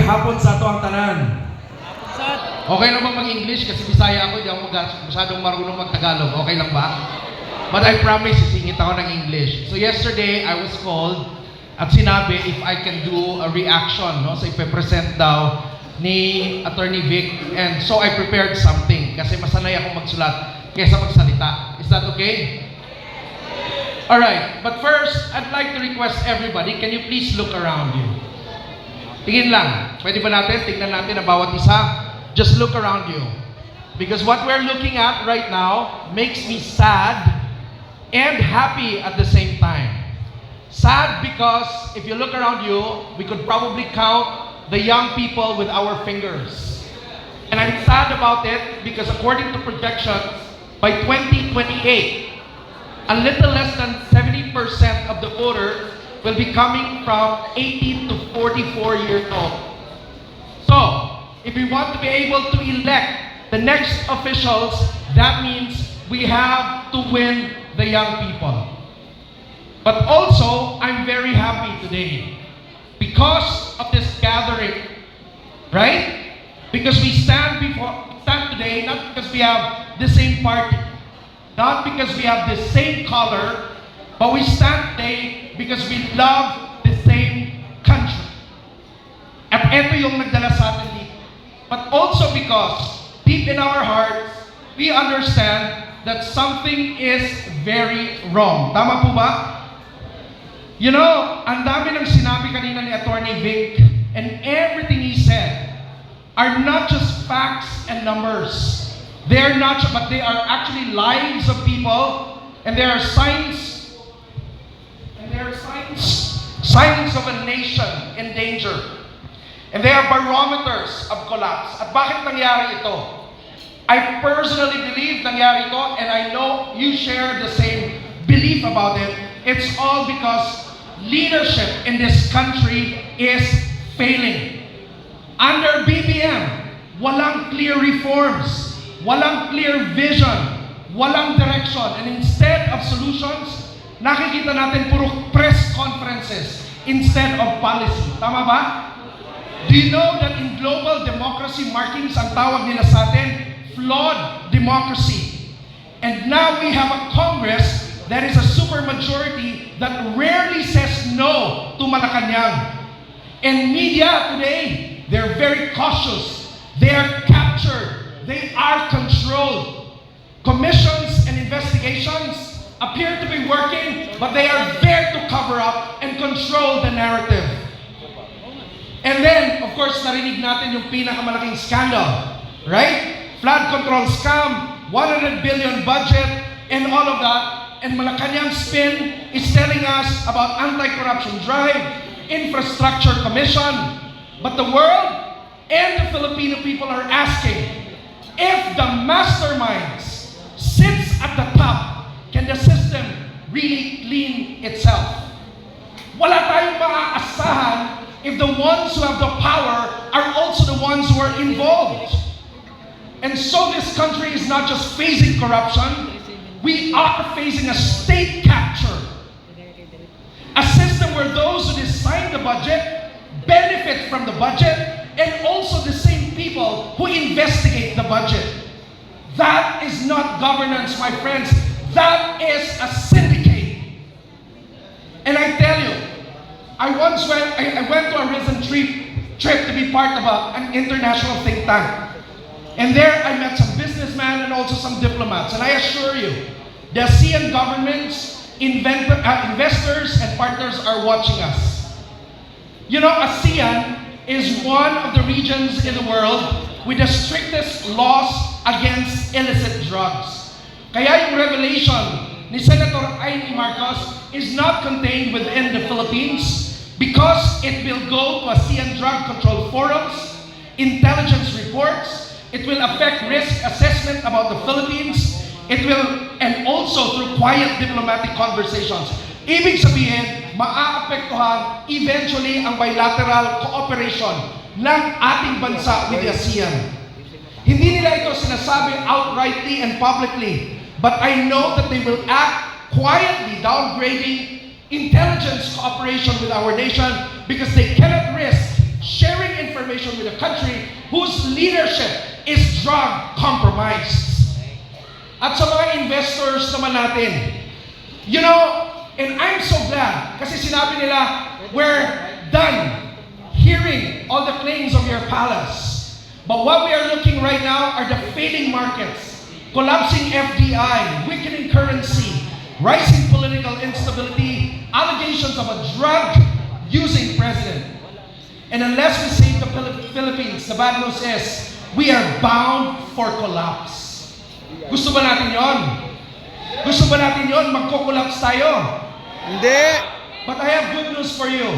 hapon sa ato ang tanan. Okay lang bang mag-English? Kasi Bisaya ako, hindi ako masyadong marunong mag-Tagalog. Okay lang ba? But I promise, sisingit ako ng English. So yesterday, I was called at sinabi if I can do a reaction, no? So ipe-present daw ni Attorney Vic. And so I prepared something kasi masanay akong magsulat kaysa magsalita. Is that okay? Alright, but first, I'd like to request everybody, can you please look around you? Tingin lang. Pwede ba natin? Tingnan natin ang bawat isa. Just look around you. Because what we're looking at right now makes me sad and happy at the same time. Sad because if you look around you, we could probably count the young people with our fingers. And I'm sad about it because according to projections, by 2028, a little less than 70% of the voters will be coming from 18 to 44 years old. So, if we want to be able to elect the next officials, that means we have to win the young people. But also, I'm very happy today because of this gathering, right? Because we stand today not because we have the same party, not because we have the same color, but we stand today because we love the same country. At ito yung nagdala sa atin dito. But also because deep in our hearts, we understand that something is very wrong. Tama po ba? You know, ang dami ng sinabi kanina ni Attorney Vic, and everything he said are not just facts and numbers. They're not, but they are actually lives of people, and they are signs, signs of a nation in danger. And they are barometers of collapse. At bakit nangyari ito? I personally believe nangyari ito, and I know you share the same belief about it. It's all because leadership in this country is failing. Under BBM, walang clear reforms, walang clear vision, walang direction, and instead of solutions, nakikita natin puro press conferences instead of policy. Tama ba? Do you know that in global democracy markings, ang tawag nila sa atin, flawed democracy? And now we have a Congress that is a supermajority that rarely says no to Malacanang. And media today, they're very cautious. They are captured. They are controlled. Commissions and investigations appear to be working, but they are there to cover up and control the narrative. And then, of course, narinig natin yung pinakamalaking scandal, right? Flood control scam, 100 billion budget, and all of that. And Malacanang spin is telling us about anti-corruption drive, infrastructure commission. But the world and the Filipino people are asking, if the masterminds sits at the top, can the system really clean itself? Wala tayong maaasahan if the ones who have the power are also the ones who are involved. And so this country is not just facing corruption, we are facing a state capture. A system where those who design the budget benefit from the budget, and also the same people who investigate the budget. That is not governance, my friends. That is a syndicate. And I tell you, I went to a recent trip to be part of an international think tank. And there I met some businessmen and also some diplomats. And I assure you, the ASEAN governments, investors and partners are watching us. You know, ASEAN is one of the regions in the world with the strictest laws against illicit drugs. Kaya yung revelation ni Senator Amy Marcos is not contained within the Philippines because it will go to ASEAN drug control forums, intelligence reports, it will affect risk assessment about the Philippines, it will, and also through quiet diplomatic conversations. Ibig sabihin, maaapektuhan eventually ang bilateral cooperation ng ating bansa with the ASEAN. Hindi nila ito sinasabi outrightly and publicly, but I know that they will act quietly downgrading intelligence cooperation with our nation because they cannot risk sharing information formation with a country whose leadership is drug compromised. At sa mga investors naman natin, you know, and I'm so glad kasi sinabi nila, we're done hearing all the claims of your palace. But what we are looking right now are the failing markets, collapsing FDI, weakening currency, rising political instability, allegations of a drug-using president. And unless we save the Philippines, the bad news is, we are bound for collapse. Gusto ba natin yon? Gusto ba natin yon? Magko-collapse tayo? Hindi. But I have good news for you.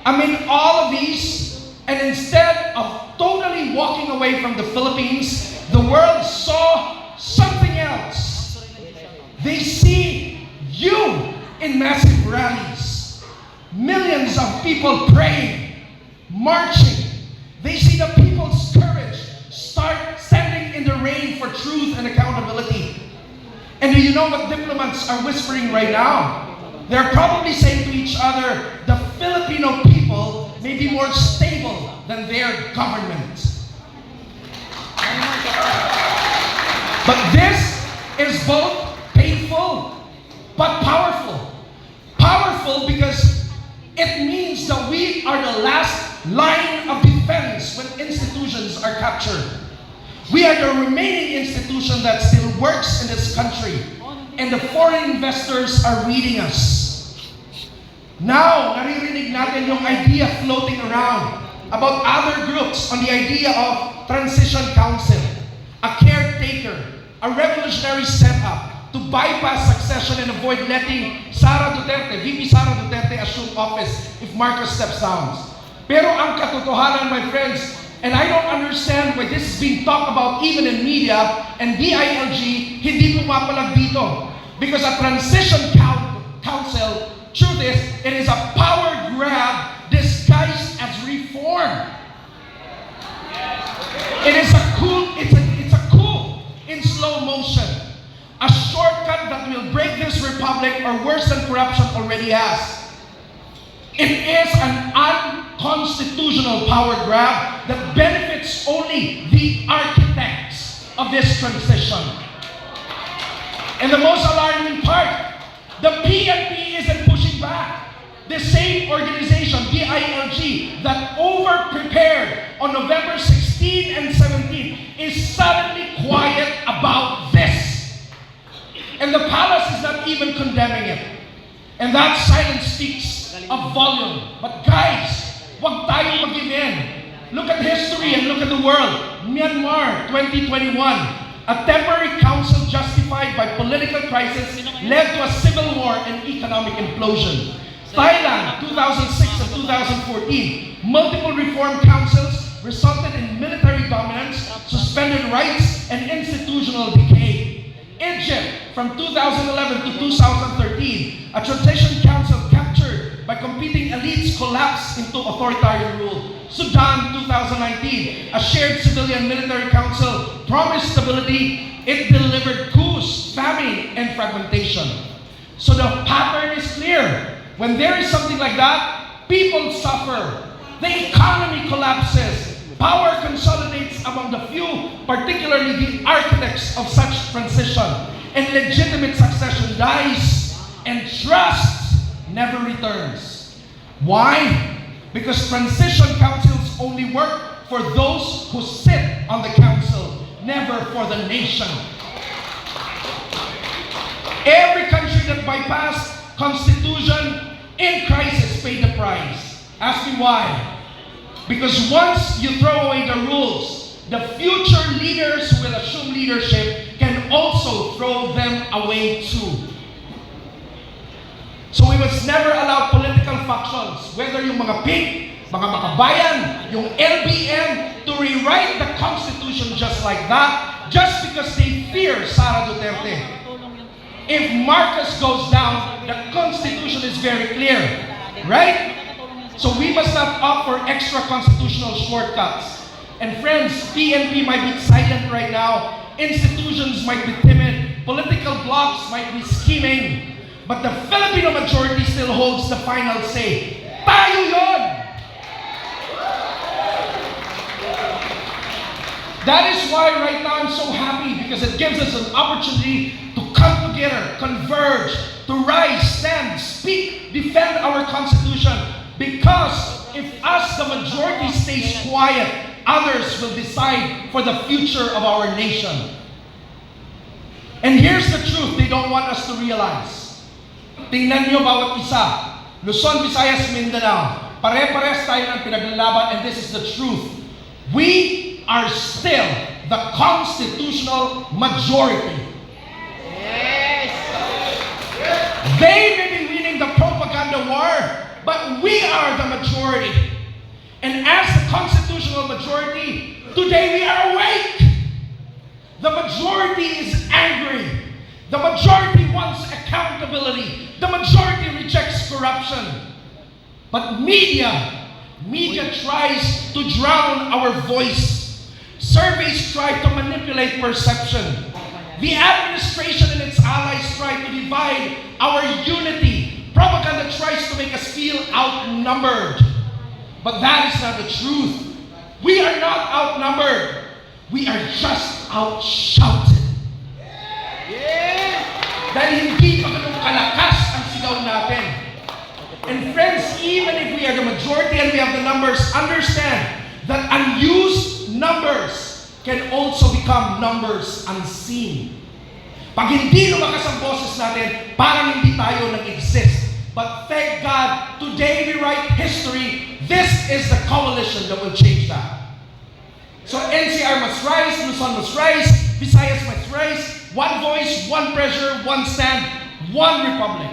Amid all of these, and instead of totally walking away from the Philippines, the world saw something else. They see you in massive rallies. Millions of people praying, marching. They see the people's courage start standing in the rain for truth and accountability. And do you know what diplomats are whispering right now? They're probably saying to each other, the Filipino people may be more stable than their government. But this is both painful but powerful. Powerful because it means that we are the last line of defense when institutions are captured. We are the remaining institution that still works in this country, and the foreign investors are reading us. Now, naririnig natin yung idea floating around about other groups on the idea of transition council, a caretaker, a revolutionary setup to bypass succession and avoid letting VP Sara Duterte assume office if Marcos steps down. Pero ang katotohanan, my friends, and I don't understand why this is being talked about even in media, and DILG hindi pumapalag dito. Because a transition council, truth is, it is a power grab disguised as reform. It is a coup in slow motion. A shortcut that will break this republic, or worse than corruption already has. It is an unconstitutional power grab that benefits only the architects of this transition. And the most alarming part, the PNP isn't pushing back. The same organization, DILG, that over-prepared on November 16 and 17 is suddenly quiet about this. And the palace is not even condemning it. And that silence speaks of volume. But guys, wag tayong mag-give in. Look at history and look at the world. Myanmar, 2021. A temporary council justified by political crisis led to a civil war and economic implosion. Thailand, 2006 and 2014. Multiple reform councils resulted in military dominance, suspended rights, and institutional decay. Egypt, from 2011 to 2013, a transition council captured by competing elites collapsed into authoritarian rule. Sudan, 2019, a shared civilian-military council promised stability. It delivered coups, famine, and fragmentation. So the pattern is clear. When there is something like that, people suffer. The economy collapses. Power consolidates among the few, particularly the architects of such transition, and legitimate succession dies, and trust never returns. Why? Because transition councils only work for those who sit on the council, never for the nation. Every country that bypassed constitution in crisis paid the price. Ask me why. Because once you throw away the rules, the future leaders who will assume leadership can also throw them away too. So we must never allow political factions, whether yung mga pink, mga makabayan, yung LBM, to rewrite the Constitution just like that, just because they fear Sara Duterte. If Marcos goes down, the Constitution is very clear, right? So we must not opt for extra constitutional shortcuts. And friends, PNP might be silent right now, institutions might be timid, political blocs might be scheming, but the Filipino majority still holds the final say. Tayo yun! That is why right now I'm so happy, because it gives us an opportunity to come together, converge, to rise, stand, speak, defend our Constitution. Because if us, the majority, stays quiet, others will decide for the future of our nation. And here's the truth they don't want us to realize. Tingnan nyo bawat isa. Luzon, Visayas, Mindanao. Pare-pares tayo ng pinaglalaban, and this is the truth. We are still the constitutional majority. Yes. They may be winning the propaganda war, but we are the majority. And as the constitutional majority, today we are awake. The majority is angry. The majority wants accountability. The majority rejects corruption. But media tries to drown our voice. Surveys try to manipulate perception. The administration and its allies try to divide our unity. Propaganda tries to make us feel outnumbered. But that is not the truth. We are not outnumbered. We are just outshouted. Yes. Dahil hindi pa ganun kalakas ang sigaw natin. And friends, even if we are the majority and we have the numbers, understand that unused numbers can also become numbers unseen. Pag hindi lumakas ang boses natin, parang hindi tayo nag-exist. But thank God, today we write history. This is the coalition that will change that. So NCR must rise, Luzon must rise, Visayas must rise. One voice, one pressure, one stand, one republic.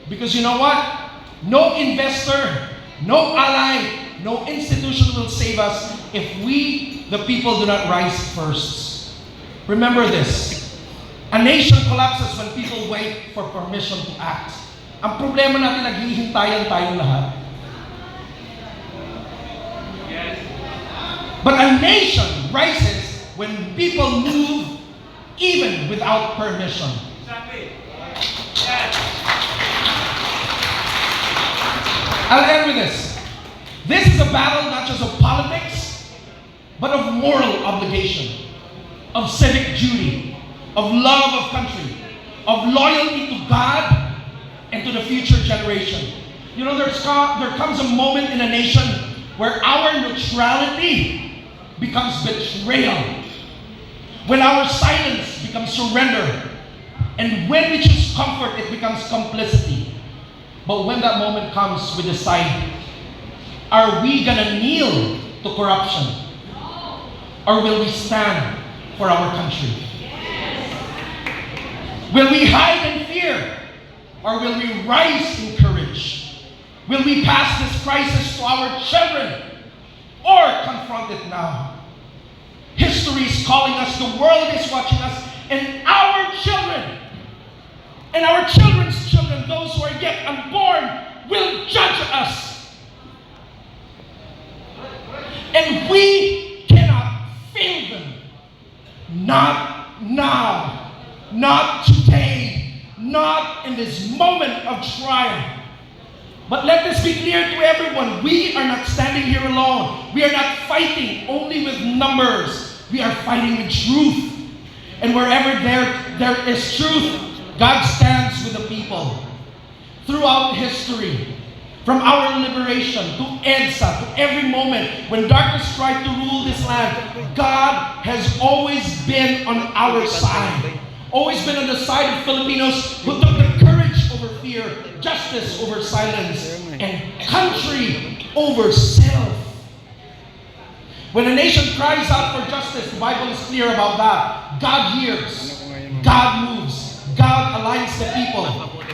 Because you know what? No investor, no ally, no institution will save us if we, the people, do not rise first. Remember this. A nation collapses when people wait for permission to act. Ang problema natin, naghihintayan tayong lahat. But a nation rises when people move even without permission. Exactly. Yes. I'll end with this. This is a battle not just of politics, but of moral obligation, of civic duty, of love of country, of loyalty to God and to the future generation. You know, there comes a moment in a nation where our neutrality becomes betrayal, when our silence becomes surrender, and when we choose comfort, it becomes complicity. But when that moment comes, we decide, are we gonna kneel to corruption? Or will we stand for our country? Will we hide in fear? Or will we rise in courage? Will we pass this crisis to our children? Or confront it now? History is calling us, the world is watching us, and our children, and our children's children, those who are yet unborn, will judge us. And we cannot fail them. Not now, not today, not in this moment of trial. But let this be clear to everyone. We are not standing here alone. We are not fighting only with numbers. We are fighting with truth. And wherever there is truth, God stands with the people. Throughout history, from our liberation to EDSA, to every moment when darkness tried to rule this land, God has always been on our side. Always been on the side of Filipinos who took the courage over fear, justice over silence, and country over self. When a nation cries out for justice, the Bible is clear about that. God hears, God moves, God aligns the people,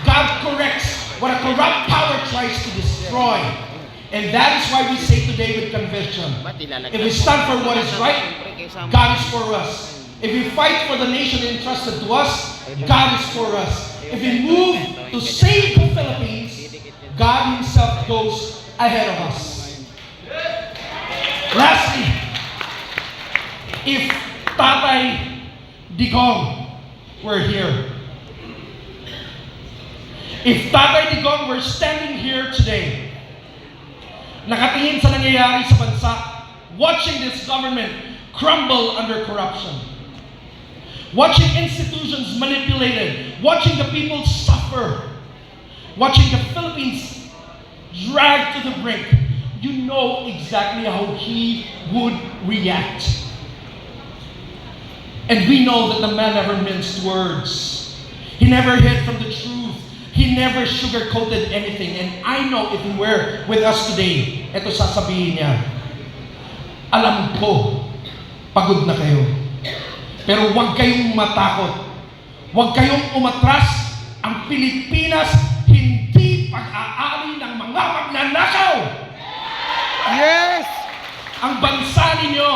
God corrects what a corrupt power tries to destroy. And that is why we say today with conviction, if we stand for what is right, God is for us. If we fight for the nation entrusted to us, God is for us. If we move to save the Philippines, God Himself goes ahead of us. Lastly, if Tatay Digong were here, if Tatay Digong were standing here today, nakatingin sa nangyayari sa bansa, watching this government crumble under corruption. Watching institutions manipulated, watching the people suffer, watching the Philippines dragged to the brink, you know exactly how he would react. And we know that the man never minced words. He never hid from the truth. He never sugarcoated anything. And I know if he were with us today, ito sasabihin niya, alam ko, pagod na kayo. Pero huwag kayong matakot. Huwag kayong umatras. Ang Pilipinas hindi pag-aari ng mga magnanakaw. Yes! Ang bansa ninyo,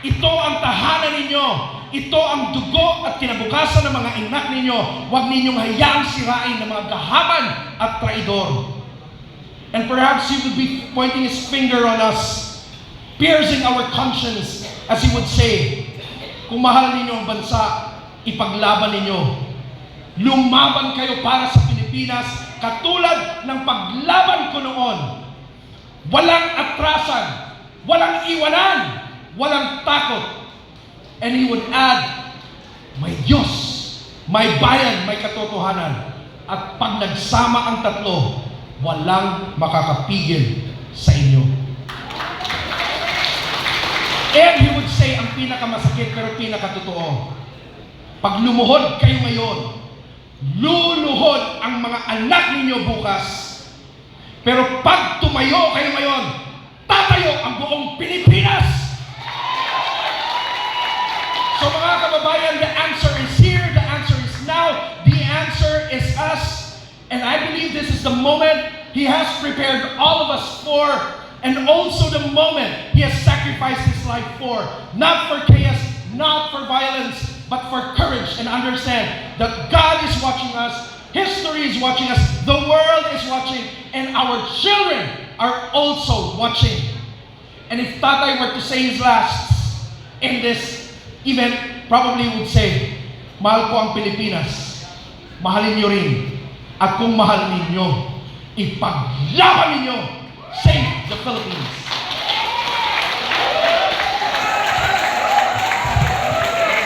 ito ang tahanan ninyo. Ito ang dugo at kinabukasan ng mga anak ninyo. Huwag ninyong hayaang sirain ng mga kahaman at traidor. And perhaps he would be pointing his finger on us, piercing our conscience, as he would say, kung mahal ninyo ang bansa, ipaglaban ninyo. Lumaban kayo para sa Pilipinas, katulad ng paglaban ko noon. Walang atrasan, walang iwanan, walang takot. And he would add, may Diyos, may bayan, may katotohanan. At pag nagsama ang tatlo, walang makakapigil sa inyo. And he would say, ang pinakamasakit pero pinakatotoo, pag lumuhod kayo ngayon, luluhod ang mga anak ninyo bukas. Pero pag tumayo kayo ngayon, tatayo ang buong Pilipinas. So mga kababayan, the answer is here, the answer is now, the answer is us. And I believe this is the moment He has prepared all of us for, and also the moment He has sacrificed His life for. Not for chaos, not for violence, but for courage, and understand that God is watching us, history is watching us, the world is watching, and our children are also watching. And if Tatay were to say his last in this event, probably would say, mahal ko ang Pilipinas, mahalin nyo rin. At kung mahal ninyo, ipaglaban ninyo, save the Philippines.